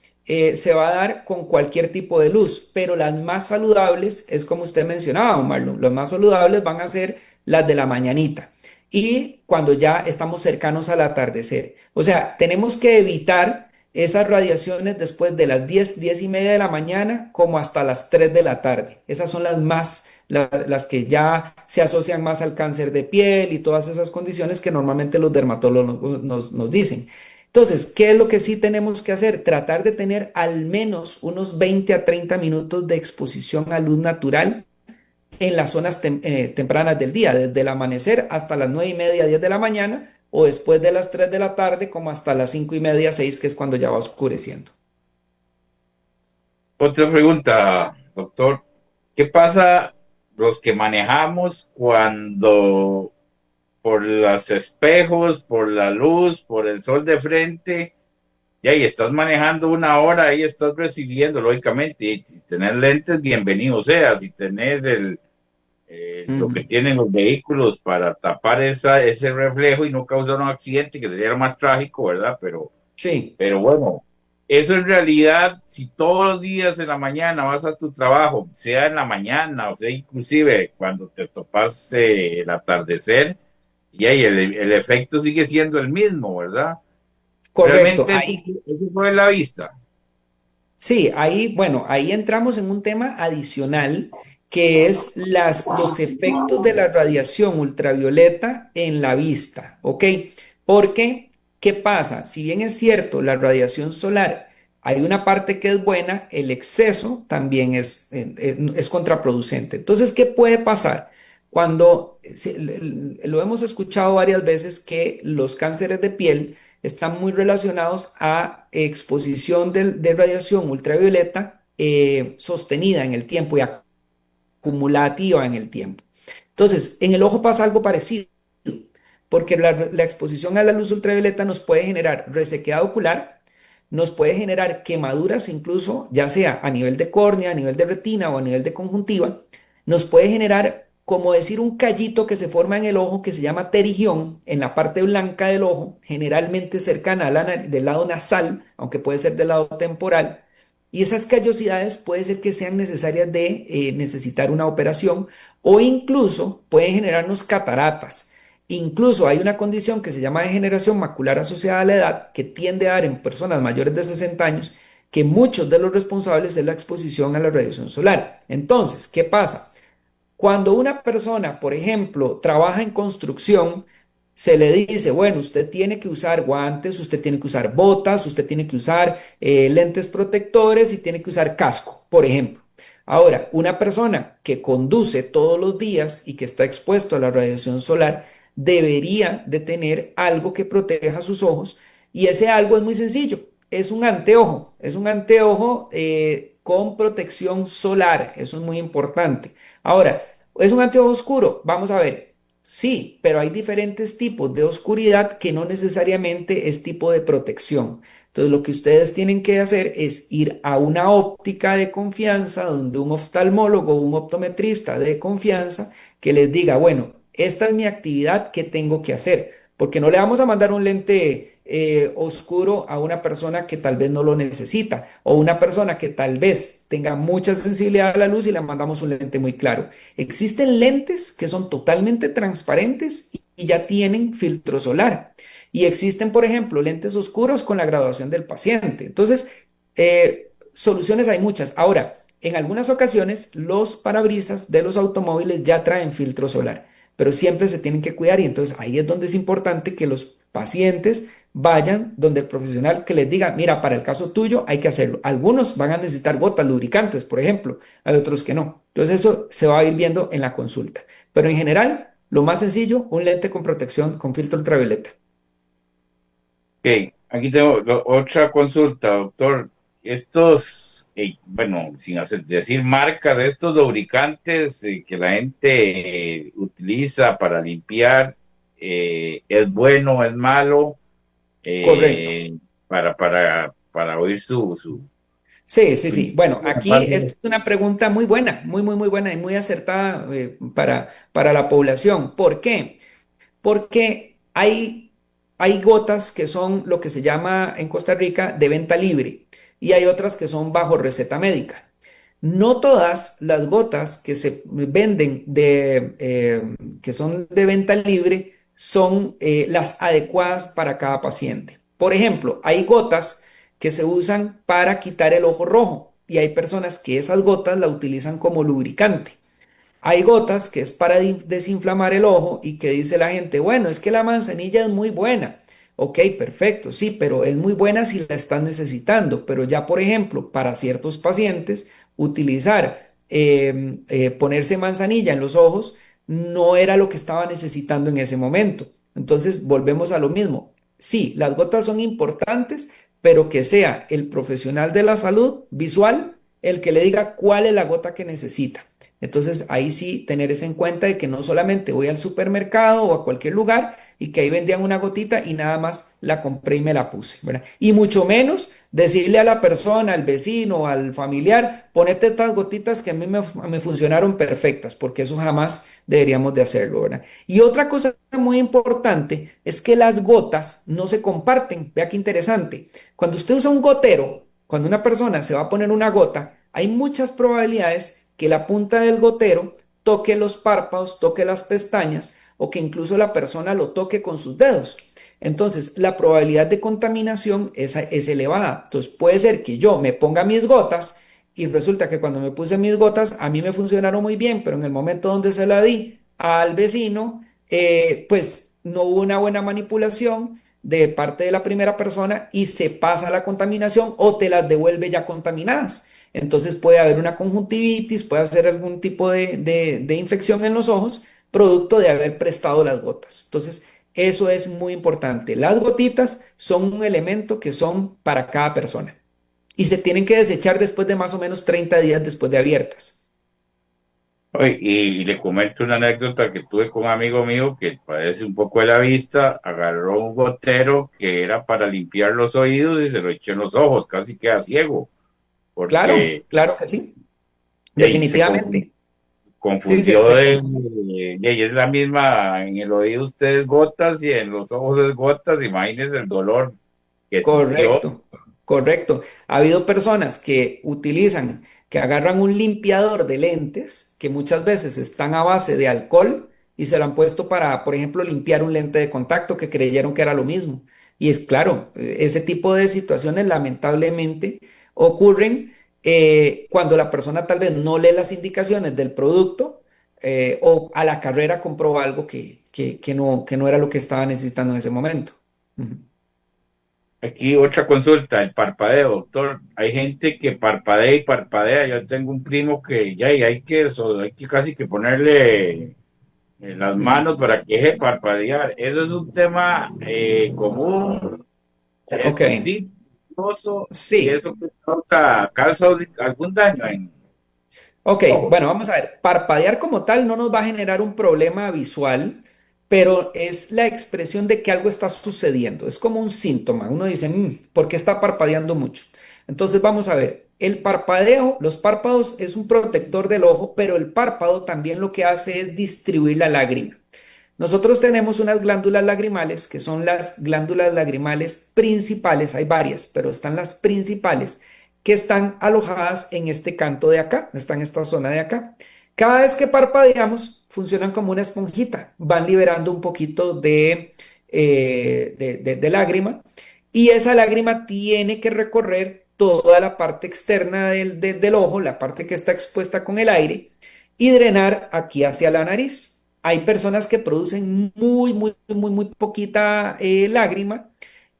se va a dar con cualquier tipo de luz, pero las más saludables es como usted mencionaba, don Marlon, las más saludables van a ser las de la mañanita y cuando ya estamos cercanos al atardecer. O sea, tenemos que evitar esas radiaciones después de las 10, 10 y media de la mañana como hasta las 3 de la tarde. Esas son las que ya se asocian más al cáncer de piel y todas esas condiciones que normalmente los dermatólogos nos dicen. Entonces, ¿qué es lo que sí tenemos que hacer? Tratar de tener al menos unos 20 a 30 minutos de exposición a luz natural en las zonas tempranas del día, desde el amanecer hasta las 9 y media, 10 de la mañana, o después de las 3 de la tarde, como hasta las 5 y media, 6, que es cuando ya va oscureciendo. Otra pregunta, doctor. ¿Qué pasa los que manejamos cuando por los espejos, por la luz, por el sol de frente, y ahí estás manejando una hora, ahí estás recibiendo, lógicamente, y si tenés lentes, bienvenido sea, si tenés lo que Ujú. tienen los vehículos para tapar ese reflejo y no causar un accidente, que sería lo más trágico, ¿verdad? Sí, Pero bueno, eso en realidad, si todos los días en la mañana vas a tu trabajo, sea en la mañana, o sea, inclusive cuando te topas el atardecer, y ahí el efecto sigue siendo el mismo, ¿verdad? correcto. Realmente eso fue la vista. Sí, ahí, bueno, ahí entramos en un tema adicional que es los efectos de la radiación ultravioleta en la vista, ¿ok? Porque, ¿qué pasa? Si bien es cierto, la radiación solar, hay una parte que es buena, el exceso también es contraproducente. Entonces, ¿qué puede pasar? Cuando, lo hemos escuchado varias veces que los cánceres de piel están muy relacionados a exposición de radiación ultravioleta sostenida en el tiempo y acumulativa en el tiempo. Entonces, en el ojo pasa algo parecido, porque la exposición a la luz ultravioleta nos puede generar resequedad ocular, nos puede generar quemaduras incluso, ya sea a nivel de córnea, a nivel de retina o a nivel de conjuntiva, nos puede generar, como decir, un callito que se forma en el ojo que se llama terigión en la parte blanca del ojo, generalmente cercana a del lado nasal, aunque puede ser del lado temporal. Y esas callosidades puede ser que sean necesarias de necesitar una operación o incluso pueden generarnos cataratas. Incluso hay una condición que se llama degeneración macular asociada a la edad que tiende a dar en personas mayores de 60 años que muchos de los responsables es la exposición a la radiación solar. Entonces, ¿qué pasa? Cuando una persona, por ejemplo, trabaja en construcción, se le dice, bueno, usted tiene que usar guantes, usted tiene que usar botas, usted tiene que usar lentes protectores y tiene que usar casco, por ejemplo. Ahora, una persona que conduce todos los días y que está expuesto a la radiación solar debería de tener algo que proteja sus ojos y ese algo es muy sencillo, es un anteojo con protección solar, eso es muy importante. Ahora, es un anteojo oscuro, vamos a ver. Sí, pero hay diferentes tipos de oscuridad que no necesariamente es tipo de protección. Entonces, lo que ustedes tienen que hacer es ir a una óptica de confianza, donde un oftalmólogo o un optometrista de confianza que les diga, bueno, esta es mi actividad, ¿qué tengo que hacer? Porque no le vamos a mandar un lente oscuro a una persona que tal vez no lo necesita o una persona que tal vez tenga mucha sensibilidad a la luz y le mandamos un lente muy claro. Existen lentes que son totalmente transparentes y ya tienen filtro solar. Y existen, por ejemplo, lentes oscuros con la graduación del paciente. Entonces, soluciones hay muchas. Ahora, en algunas ocasiones, los parabrisas de los automóviles ya traen filtro solar, pero siempre se tienen que cuidar y entonces ahí es donde es importante que los pacientes vayan donde el profesional que les diga, mira, para el caso tuyo hay que hacerlo. Algunos van a necesitar gotas lubricantes, por ejemplo, hay otros que no. Entonces eso se va a ir viendo en la consulta. Pero en general, lo más sencillo, un lente con protección con filtro ultravioleta. Ok, aquí tengo otra consulta, doctor. Estos, bueno, sin decir marca de estos lubricantes que la gente utiliza para limpiar, ¿es bueno, es malo? Correcto. eh, para oír Sí, sí, su sí. Bueno, aquí esta información. es una pregunta muy buena, muy buena y muy acertada para la población. ¿Por qué? Porque hay gotas que son lo que se llama en Costa Rica de venta libre y hay otras que son bajo receta médica. No todas las gotas que se venden que son de venta libre son las adecuadas para cada paciente. Por ejemplo, hay gotas que se usan para quitar el ojo rojo y hay personas que esas gotas la utilizan como lubricante. Hay gotas que es para desinflamar el ojo y que dice la gente, bueno, es que la manzanilla es muy buena. Ok, perfecto, sí, pero es muy buena si la estás necesitando. Pero ya, por ejemplo, para ciertos pacientes, utilizar, ponerse manzanilla en los ojos no era lo que estaba necesitando en ese momento. Entonces, volvemos a lo mismo. Sí, las gotas son importantes, pero que sea el profesional de la salud visual el que le diga cuál es la gota que necesita. Entonces, ahí sí tener eso en cuenta de que no solamente voy al supermercado o a cualquier lugar y que ahí vendían una gotita y nada más la compré y me la puse, ¿verdad? Y mucho menos decirle a la persona, al vecino, al familiar, ponete estas gotitas que a mí me funcionaron perfectas, porque eso jamás deberíamos de hacerlo, ¿verdad? Y otra cosa muy importante es que las gotas no se comparten. Vea qué interesante. Cuando usted usa un gotero, cuando una persona se va a poner una gota, hay muchas probabilidades que la punta del gotero toque los párpados, toque las pestañas o que incluso la persona lo toque con sus dedos. Entonces, la probabilidad de contaminación es elevada. Entonces, puede ser que yo me ponga mis gotas y resulta que cuando me puse mis gotas a mí me funcionaron muy bien, pero en el momento donde se la di al vecino, pues no hubo una buena manipulación de parte de la primera persona y se pasa la contaminación o te las devuelve ya contaminadas. Entonces puede haber una conjuntivitis, puede hacer algún tipo de infección en los ojos, producto de haber prestado las gotas. Entonces, eso es muy importante. Las gotitas son un elemento que son para cada persona y se tienen que desechar después de más o menos 30 días después de abiertas. Oye, y le comento una anécdota que tuve con un amigo mío que padece un poco de la vista, agarró un gotero que era para limpiar los oídos y se lo echó en los ojos, casi queda ciego, Claro, porque claro que sí, se definitivamente. Sí, confundió de es la misma, en el oído ustedes gotas y en los ojos es gotas, imagínense el dolor que sintió. correcto, correcto. Ha habido personas que utilizan, que agarran un limpiador de lentes, que muchas veces están a base de alcohol y se lo han puesto para, por ejemplo, limpiar un lente de contacto que creyeron que era lo mismo. Y es claro, ese tipo de situaciones lamentablemente ocurren cuando la persona tal vez no lee las indicaciones del producto. o a la carrera compró algo que no era lo que estaba necesitando en ese momento. Ujú. Aquí otra consulta, el parpadeo, doctor. Hay gente que parpadea y parpadea. Yo tengo un primo que ya y hay que casi que ponerle las Ujú. manos para que deje parpadear. Eso es un tema común, es Ok, disgustoso y sí. eso causa algún daño en Ok, ojos. bueno, vamos a ver. Parpadear como tal no nos va a generar un problema visual, pero es la expresión de que algo está sucediendo. Es como un síntoma. Uno dice, ¿por qué está parpadeando mucho? Entonces vamos a ver. El parpadeo, los párpados es un protector del ojo, pero el párpado también lo que hace es distribuir la lágrima. Nosotros tenemos unas glándulas lagrimales que son las glándulas lagrimales principales, hay varias, pero están las principales que están alojadas en este canto de acá, están en esta zona de acá. Cada vez que parpadeamos, funcionan como una esponjita, van liberando un poquito de lágrima y esa lágrima tiene que recorrer toda la parte externa del ojo, la parte que está expuesta con el aire, y drenar aquí hacia la nariz. Hay personas que producen muy poquita lágrima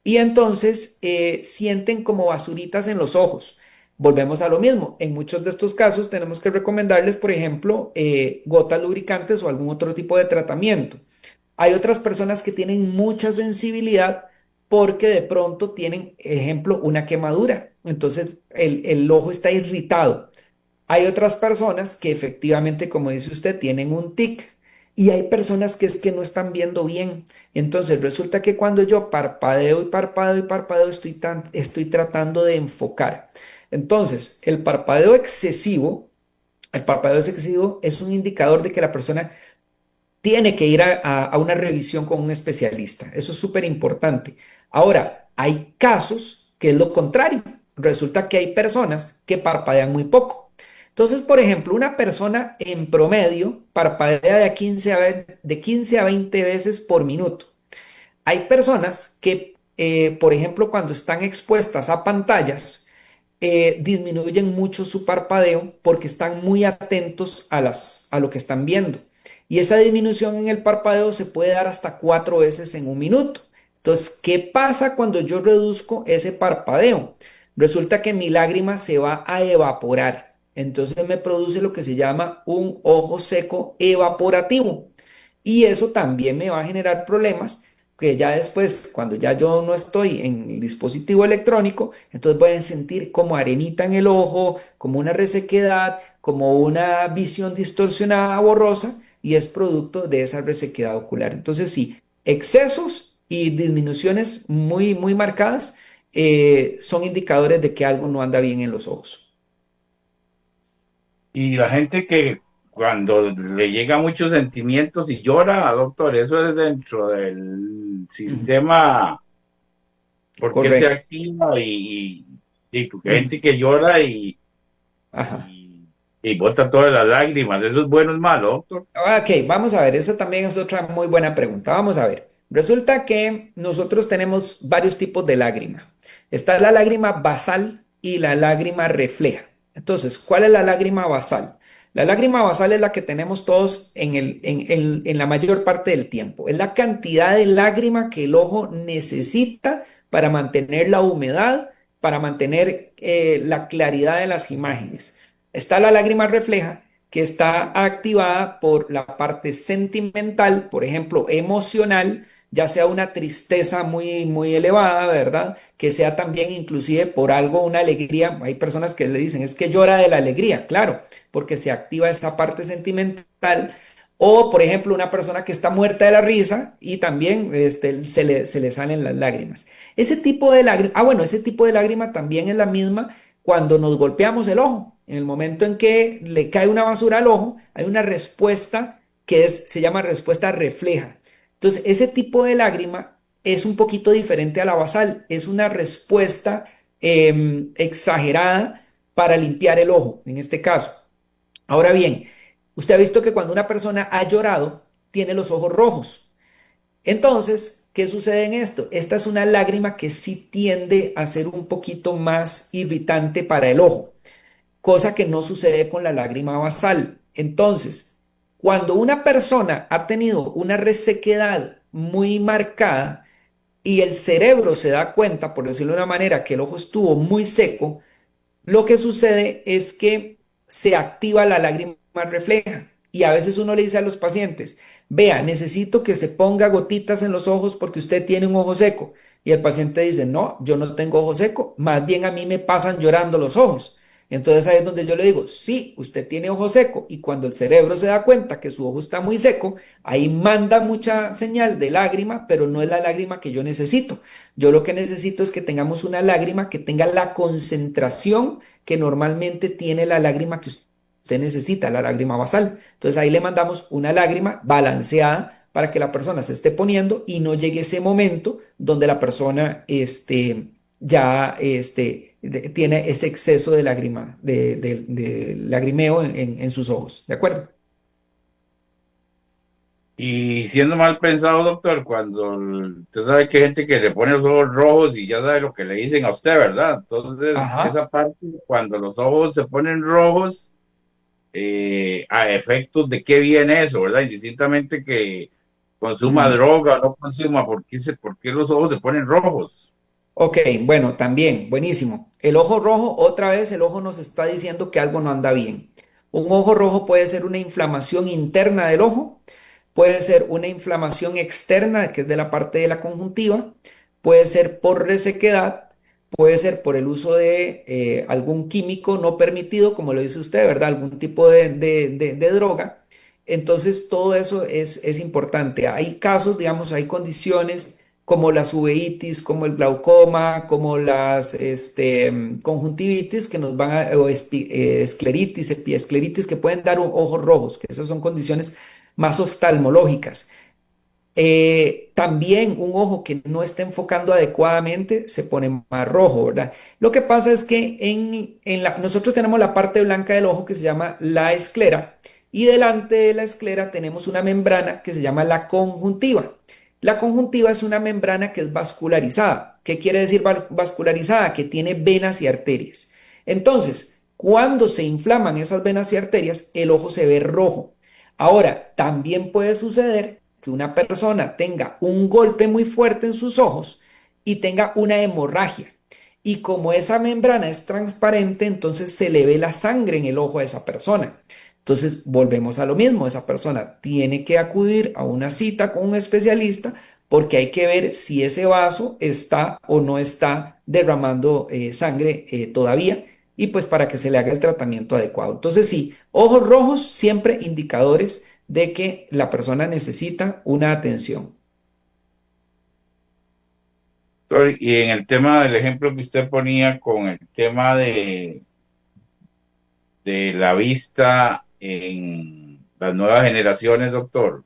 y entonces sienten como basuritas en los ojos. Volvemos a lo mismo. En muchos de estos casos tenemos que recomendarles, por ejemplo, gotas lubricantes o algún otro tipo de tratamiento. Hay otras personas que tienen mucha sensibilidad porque de pronto tienen, ejemplo, una quemadura. Entonces el ojo está irritado. Hay otras personas que efectivamente, como dice usted, tienen un tic y hay personas que es que no están viendo bien. Entonces resulta que cuando yo parpadeo y parpadeo y parpadeo, estoy tratando de enfocar. Entonces, el parpadeo excesivo es un indicador de que la persona tiene que ir a una revisión con un especialista. Eso es súper importante. Ahora, hay casos que es lo contrario. Resulta que hay personas que parpadean muy poco. Entonces, por ejemplo, una persona en promedio parpadea de 15 a 20 veces por minuto. Hay personas que, por ejemplo, cuando están expuestas a pantallas, disminuyen mucho su parpadeo porque están muy atentos a lo que están viendo. Y esa disminución en el parpadeo se puede dar hasta 4 veces en un minuto. Entonces, ¿qué pasa cuando yo reduzco ese parpadeo? Resulta que mi lágrima se va a evaporar. Entonces me produce lo que se llama un ojo seco evaporativo. Y eso también me va a generar problemas que ya después, cuando ya yo no estoy en el dispositivo electrónico, entonces voy a sentir como arenita en el ojo, como una resequedad, como una visión distorsionada, borrosa, y es producto de esa resequedad ocular. Entonces, sí, excesos y disminuciones muy marcadas son indicadores de que algo no anda bien en los ojos. Y la gente que cuando le llega muchos sentimientos y llora, doctor, eso es dentro del Ujú. sistema, porque se Correcto. activa y porque hay Ujú. gente que llora Ajá. y, y bota todas las lágrimas. ¿Eso es bueno o es malo, doctor? Ok, vamos a ver, esa también es otra muy buena pregunta. Vamos a ver. Resulta que nosotros tenemos varios tipos de lágrima. Está la lágrima basal y la lágrima refleja. Entonces, ¿cuál es la lágrima basal? La lágrima basal es la que tenemos todos en la mayor parte del tiempo. Es la cantidad de lágrima que el ojo necesita para mantener la humedad, para mantener la claridad de las imágenes. Está la lágrima refleja que está activada por la parte sentimental, por ejemplo, emocional, ya sea una tristeza muy elevada, ¿verdad? Que sea también inclusive por algo, una alegría. Hay personas que le dicen, es que llora de la alegría, claro, porque se activa esa parte sentimental. O, por ejemplo, una persona que está muerta de la risa y también se le salen las lágrimas. Ese tipo de lágrima, bueno, ese tipo de lágrima también es la misma cuando nos golpeamos el ojo. En el momento en que le cae una basura al ojo, hay una respuesta se llama respuesta refleja. Entonces, ese tipo de lágrima es un poquito diferente a la basal. Es una respuesta exagerada para limpiar el ojo, en este caso. Ahora bien, usted ha visto que cuando una persona ha llorado, tiene los ojos rojos. Entonces, ¿qué sucede en esto? Esta es una lágrima que sí tiende a ser un poquito más irritante para el ojo, cosa que no sucede con la lágrima basal. Entonces, Cuando una persona ha tenido una resequedad muy marcada y el cerebro se da cuenta, por decirlo de una manera, que el ojo estuvo muy seco, lo que sucede es que se activa la lágrima refleja y a veces uno le dice a los pacientes, vea, necesito que se ponga gotitas en los ojos porque usted tiene un ojo seco. Y el paciente dice, no, yo no tengo ojo seco, más bien a mí me pasan llorando los ojos. Entonces ahí es donde yo le digo, sí, usted tiene ojo seco y cuando el cerebro se da cuenta que su ojo está muy seco, ahí manda mucha señal de lágrima, pero no es la lágrima que yo necesito. Yo lo que necesito es que tengamos una lágrima que tenga la concentración que normalmente tiene la lágrima que usted necesita, la lágrima basal. Entonces ahí le mandamos una lágrima balanceada para que la persona se esté poniendo y no llegue ese momento donde la persona ya tiene ese exceso de lágrima, de lagrimeo en sus ojos. ¿De acuerdo? Y siendo mal pensado, doctor, cuando usted sabe que hay gente que le pone los ojos rojos y ya sabe lo que le dicen a usted, ¿verdad? Entonces, Ajá. esa parte, cuando los ojos se ponen rojos, a efectos de qué viene eso, ¿verdad? Indistintamente que consuma Ujú. droga o no consuma, ¿por qué los ojos se ponen rojos? Ok, bueno, también, buenísimo. El ojo rojo, otra vez el ojo nos está diciendo que algo no anda bien. Un ojo rojo puede ser una inflamación interna del ojo, puede ser una inflamación externa, que es de la parte de la conjuntiva, puede ser por resequedad, puede ser por el uso de algún químico no permitido, como lo dice usted, ¿verdad? Algún tipo de droga. Entonces, todo eso es importante. Hay casos, digamos, hay condiciones como las uveitis, como el glaucoma, como las conjuntivitis que nos van a, o escleritis, epiescleritis que pueden dar ojos rojos, que esas son condiciones más oftalmológicas. También un ojo que no está enfocando adecuadamente se pone más rojo, ¿verdad? Lo que pasa es que nosotros tenemos la parte blanca del ojo que se llama la esclera y delante de la esclera tenemos una membrana que se llama la conjuntiva. La conjuntiva es una membrana que es vascularizada. ¿Qué quiere decir vascularizada? Que tiene venas y arterias. Entonces, cuando se inflaman esas venas y arterias, el ojo se ve rojo. Ahora, también puede suceder que una persona tenga un golpe muy fuerte en sus ojos y tenga una hemorragia. Y como esa membrana es transparente, entonces se le ve la sangre en el ojo a esa persona. Entonces volvemos a lo mismo, esa persona tiene que acudir a una cita con un especialista porque hay que ver si ese vaso está o no está derramando sangre todavía y pues para que se le haga el tratamiento adecuado. Entonces sí, ojos rojos siempre indicadores de que la persona necesita una atención. Doctor, y en el tema del ejemplo que usted ponía con el tema de la vista en las nuevas generaciones, doctor,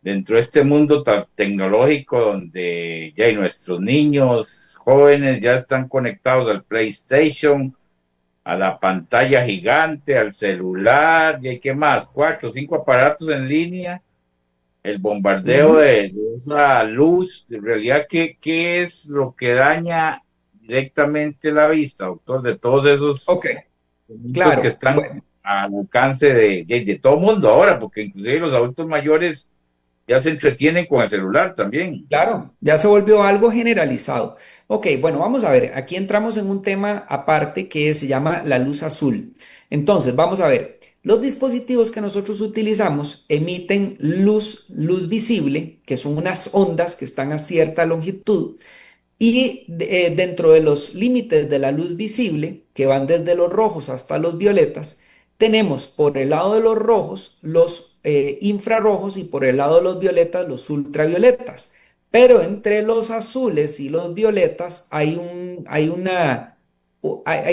dentro de este mundo tan tecnológico donde ya hay nuestros niños jóvenes ya están conectados al PlayStation, a la pantalla gigante, al celular, y hay que más, 4 o 5 aparatos en línea, el bombardeo Ujú. de esa luz, en realidad, ¿qué es lo que daña directamente la vista, doctor, de todos esos Ok, elementos que claro. están Bueno, al alcance de todo mundo ahora? Porque inclusive los adultos mayores ya se entretienen con el celular también. claro, ya se volvió algo generalizado. Ok, bueno, vamos a ver, aquí entramos en un tema aparte que se llama la luz azul. Entonces, vamos a ver, los dispositivos que nosotros utilizamos emiten luz visible, que son unas ondas que están a cierta longitud, y dentro de los límites de la luz visible, que van desde los rojos hasta los violetas, tenemos por el lado de los rojos los infrarrojos y por el lado de los violetas los ultravioletas. Pero entre los azules y los violetas ahí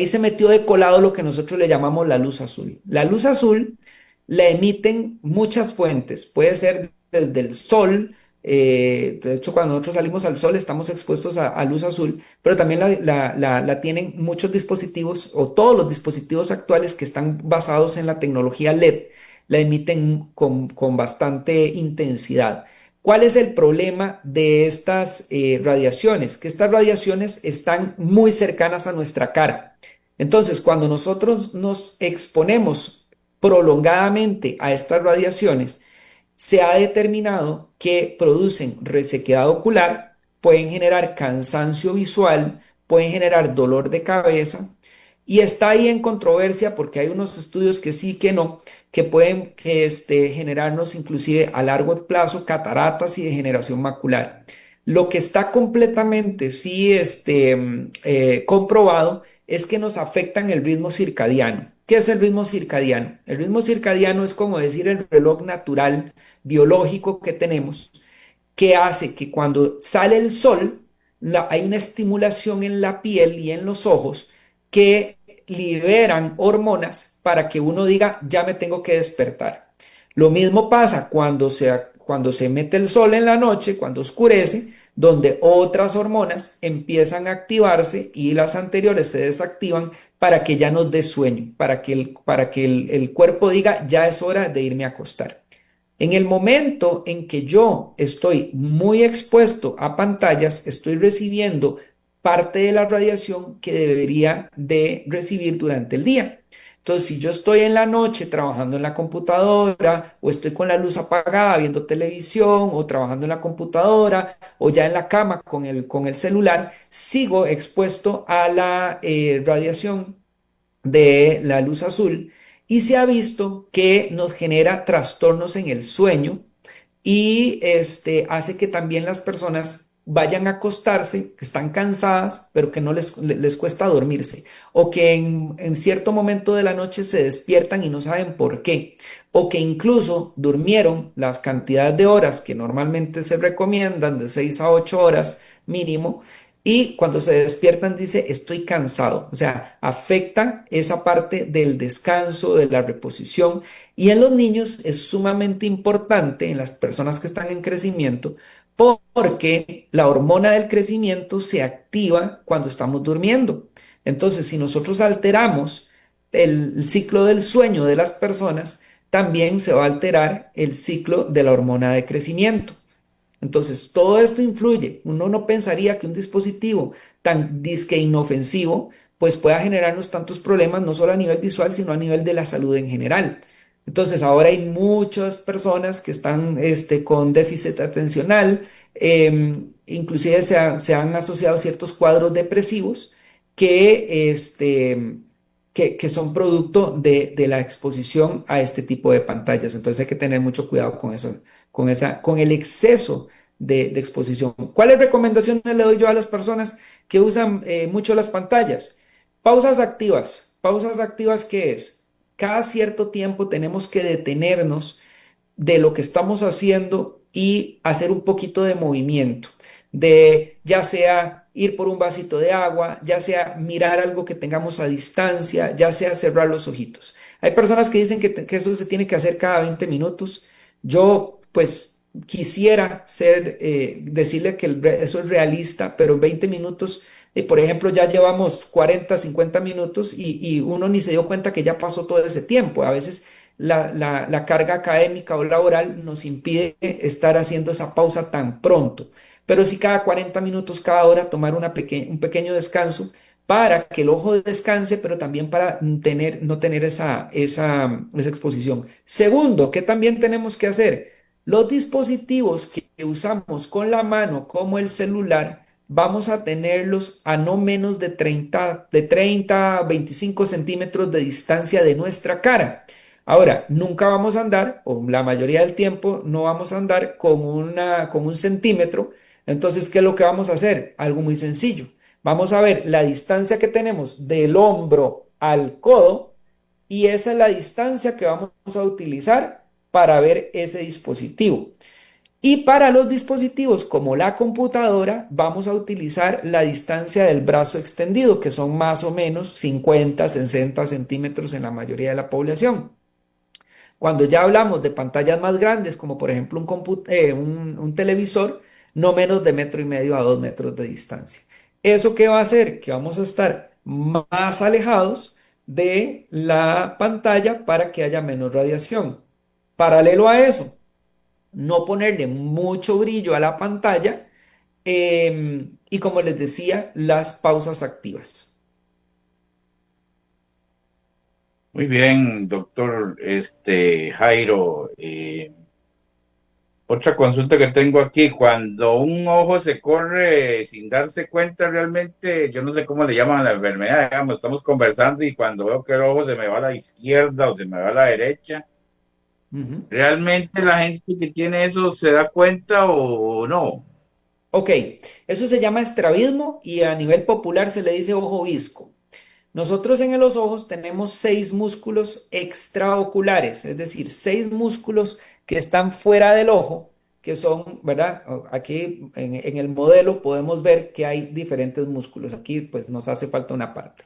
se metió de colado lo que nosotros le llamamos la luz azul. La luz azul la emiten muchas fuentes, puede ser desde el sol, de hecho, cuando nosotros salimos al sol estamos expuestos a luz azul, pero también la tienen muchos dispositivos o todos los dispositivos actuales que están basados en la tecnología LED, la emiten con bastante intensidad. ¿Cuál es el problema de estas radiaciones? Que estas radiaciones están muy cercanas a nuestra cara. Entonces, cuando nosotros nos exponemos prolongadamente a estas radiaciones, se ha determinado que producen resequedad ocular, pueden generar cansancio visual, pueden generar dolor de cabeza y está ahí en controversia porque hay unos estudios que sí, que no, que pueden generarnos inclusive a largo plazo cataratas y degeneración macular. Lo que está completamente sí comprobado es que nos afectan el ritmo circadiano. ¿Qué es el ritmo circadiano? El ritmo circadiano es como decir el reloj natural biológico que tenemos, que hace que cuando sale el sol, hay una estimulación en la piel y en los ojos que liberan hormonas para que uno diga, ya me tengo que despertar. Lo mismo pasa cuando se mete el sol en la noche, cuando oscurece, donde otras hormonas empiezan a activarse y las anteriores se desactivan para que ya nos dé sueño, para que el cuerpo diga, ya es hora de irme a acostar. En el momento en que yo estoy muy expuesto a pantallas, estoy recibiendo parte de la radiación que debería de recibir durante el día. Entonces, si yo estoy en la noche trabajando en la computadora o estoy con la luz apagada viendo televisión o trabajando en la computadora o ya en la cama con el celular, sigo expuesto a la radiación de la luz azul y se ha visto que nos genera trastornos en el sueño y hace que también las personas vayan a acostarse, que están cansadas, pero que no les cuesta dormirse, o que en cierto momento de la noche se despiertan y no saben por qué, o que incluso durmieron las cantidades de horas que normalmente se recomiendan, de 6 a 8 horas mínimo, y cuando se despiertan dice, estoy cansado. O sea, afecta esa parte del descanso, de la reposición. Y en los niños es sumamente importante, en las personas que están en crecimiento, porque la hormona del crecimiento se activa cuando estamos durmiendo. Entonces, si nosotros alteramos el ciclo del sueño de las personas, también se va a alterar el ciclo de la hormona de crecimiento. Entonces, todo esto influye. Uno no pensaría que un dispositivo tan disque inofensivo, pues pueda generarnos tantos problemas, no solo a nivel visual, sino a nivel de la salud en general. Entonces, ahora hay muchas personas que están con déficit atencional, inclusive se han asociado ciertos cuadros depresivos que, que son producto de la exposición a este tipo de pantallas. Entonces, hay que tener mucho cuidado con eso, con el exceso de exposición. ¿Cuáles recomendaciones le doy yo a las personas que usan mucho las pantallas? Pausas activas. ¿Pausas activas qué es? Cada cierto tiempo tenemos que detenernos de lo que estamos haciendo y hacer un poquito de movimiento, de ya sea ir por un vasito de agua, ya sea mirar algo que tengamos a distancia, ya sea cerrar los ojitos. Hay personas que dicen que eso se tiene que hacer cada 20 minutos. Yo, pues, quisiera decirle que eso es realista, pero en 20 minutos, por ejemplo, ya llevamos 40, 50 minutos y uno ni se dio cuenta que ya pasó todo ese tiempo. A veces la carga académica o laboral nos impide estar haciendo esa pausa tan pronto. Pero sí cada 40 minutos, cada hora, tomar un pequeño descanso para que el ojo descanse, pero también para no tener esa exposición. Segundo, ¿qué también tenemos que hacer? Los dispositivos que usamos con la mano, como el celular, vamos a tenerlos a no menos de 30 a 25 centímetros de distancia de nuestra cara. Ahora, nunca vamos a andar, o la mayoría del tiempo no vamos a andar con un centímetro. Entonces, ¿qué es lo que vamos a hacer? Algo muy sencillo. Vamos a ver la distancia que tenemos del hombro al codo y esa es la distancia que vamos a utilizar para ver ese dispositivo. Y para los dispositivos como la computadora, vamos a utilizar la distancia del brazo extendido, que son más o menos 50, 60 centímetros en la mayoría de la población. Cuando ya hablamos de pantallas más grandes, como por ejemplo un televisor, no menos de metro y medio a 2 metros de distancia. ¿Eso qué va a hacer? Que vamos a estar más alejados de la pantalla para que haya menos radiación. Paralelo a eso, no ponerle mucho brillo a la pantalla y como les decía, las pausas activas. Muy bien, doctor Jairo. Otra consulta que tengo aquí, cuando un ojo se corre sin darse cuenta realmente, yo no sé cómo le llaman a la enfermedad, digamos, estamos conversando y cuando veo que el ojo se me va a la izquierda o se me va a la derecha, Ujú. ¿realmente la gente que tiene eso se da cuenta o no? Ok, eso se llama estrabismo y a nivel popular se le dice ojo visco. Nosotros en los ojos tenemos seis músculos extraoculares, es decir, seis músculos que están fuera del ojo, que son, ¿verdad? Aquí en el modelo podemos ver que hay diferentes músculos. Aquí pues nos hace falta una parte.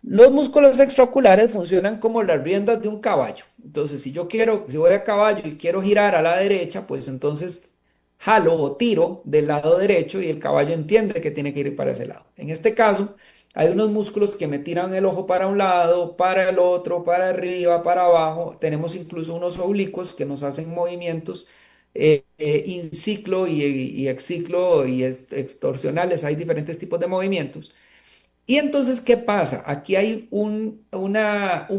Los músculos extraoculares funcionan como las riendas de un caballo. Entonces, si voy a caballo y quiero girar a la derecha, pues entonces jalo o tiro del lado derecho y el caballo entiende que tiene que ir para ese lado. En este caso, hay unos músculos que me tiran el ojo para un lado, para el otro, para arriba, para abajo. Tenemos incluso unos oblicuos que nos hacen movimientos inciclo y exciclo y extorsionales. Hay diferentes tipos de movimientos. Y entonces, ¿qué pasa? Aquí hay un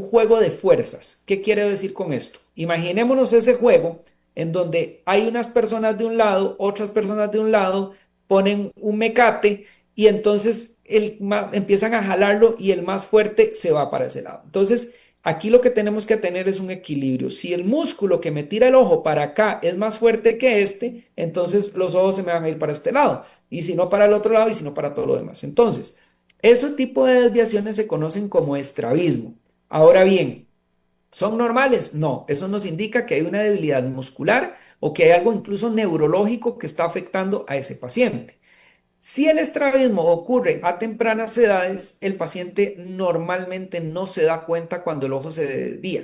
juego de fuerzas. ¿Qué quiere decir con esto? Imaginémonos ese juego en donde hay unas personas de un lado, otras personas de un lado, ponen un mecate y entonces empiezan a jalarlo y el más fuerte se va para ese lado. Entonces, aquí lo que tenemos que tener es un equilibrio. Si el músculo que me tira el ojo para acá es más fuerte que este, entonces los ojos se me van a ir para este lado. Y si no para el otro lado y si no para todo lo demás. Entonces, ese tipo de desviaciones se conocen como estrabismo. Ahora bien, ¿son normales? No, eso nos indica que hay una debilidad muscular o que hay algo incluso neurológico que está afectando a ese paciente. Si el estrabismo ocurre a tempranas edades, el paciente normalmente no se da cuenta cuando el ojo se desvía,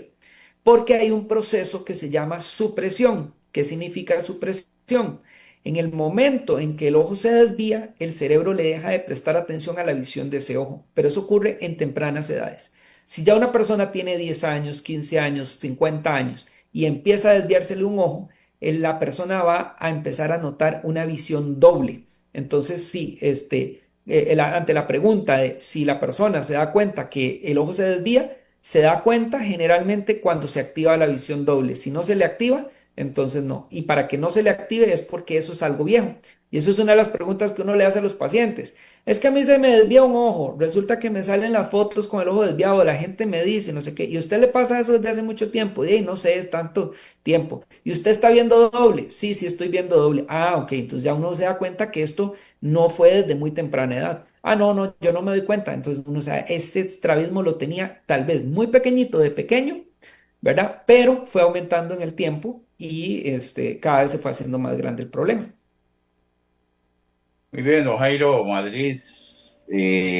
porque hay un proceso que se llama supresión. ¿Qué significa supresión? En el momento en que el ojo se desvía, el cerebro le deja de prestar atención a la visión de ese ojo, pero eso ocurre en tempranas edades. Si ya una persona tiene 10 años, 15 años, 50 años y empieza a desviársele un ojo, la persona va a empezar a notar una visión doble. Entonces, sí, ante la pregunta de si la persona se da cuenta que el ojo se desvía, se da cuenta generalmente cuando se activa la visión doble. Si no se le activa, entonces no. Y para que no se le active es porque eso es algo viejo. Y eso es una de las preguntas que uno le hace a los pacientes. Es que a mí se me desvía un ojo. Resulta que me salen las fotos con el ojo desviado. La gente me dice, no sé qué. Y a usted le pasa eso desde hace mucho tiempo. Y no sé, es tanto tiempo. ¿Y usted está viendo doble? Sí, sí, estoy viendo doble. Ah, ok. Entonces ya uno se da cuenta que esto no fue desde muy temprana edad. Ah, no, no, yo no me doy cuenta. Entonces uno sabe, ese estrabismo lo tenía tal vez muy pequeñito de pequeño, ¿verdad? Pero fue aumentando en el tiempo y cada vez se fue haciendo más grande el problema. Muy bien, don Jairo Madrid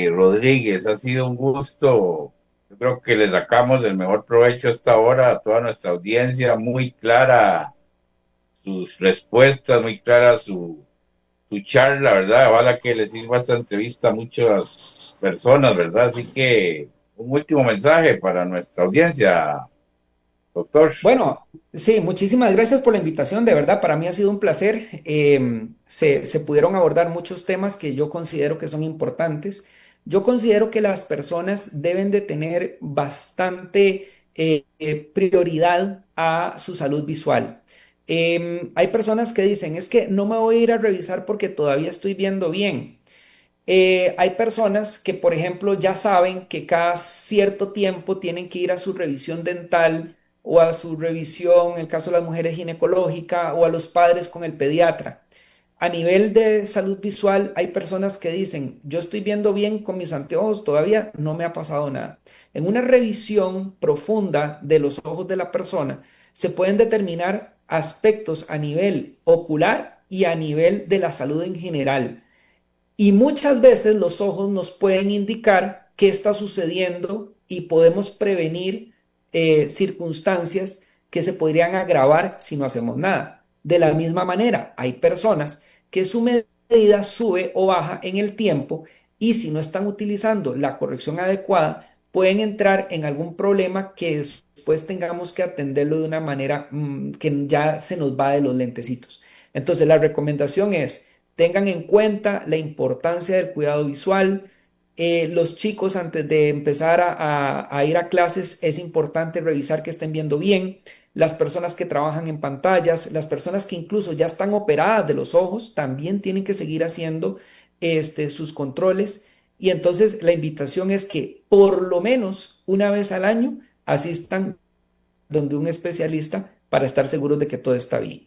Rodríguez, ha sido un gusto. Yo creo que le sacamos el mejor provecho hasta ahora a toda nuestra audiencia, muy clara sus respuestas, muy clara su charla, ¿verdad? Ojalá que le sirva esta entrevista a muchas personas, ¿verdad? Así que un último mensaje para nuestra audiencia, doctor. Bueno, sí, muchísimas gracias por la invitación. De verdad, para mí ha sido un placer. Se pudieron abordar muchos temas que yo considero que son importantes. Yo considero que las personas deben de tener bastante prioridad a su salud visual. Hay personas que dicen, es que no me voy a ir a revisar porque todavía estoy viendo bien. Hay personas que, por ejemplo, ya saben que cada cierto tiempo tienen que ir a su revisión dental o a su revisión, en el caso de las mujeres, ginecológica o a los padres con el pediatra. A nivel de salud visual, hay personas que dicen, yo estoy viendo bien con mis anteojos, todavía no me ha pasado nada. En una revisión profunda de los ojos de la persona, se pueden determinar aspectos a nivel ocular y a nivel de la salud en general. Y muchas veces los ojos nos pueden indicar qué está sucediendo y podemos prevenir circunstancias que se podrían agravar si no hacemos nada. De la misma manera, hay personas que su medida sube o baja en el tiempo y si no están utilizando la corrección adecuada, pueden entrar en algún problema que después tengamos que atenderlo de una manera que ya se nos va de los lentecitos. Entonces, la recomendación es tengan en cuenta la importancia del cuidado visual, Los chicos antes de empezar a ir a clases es importante revisar que estén viendo bien. Las personas que trabajan en pantallas, las personas que incluso ya están operadas de los ojos, también tienen que seguir haciendo sus controles. Y entonces la invitación es que por lo menos una vez al año asistan donde un especialista para estar seguros de que todo está bien.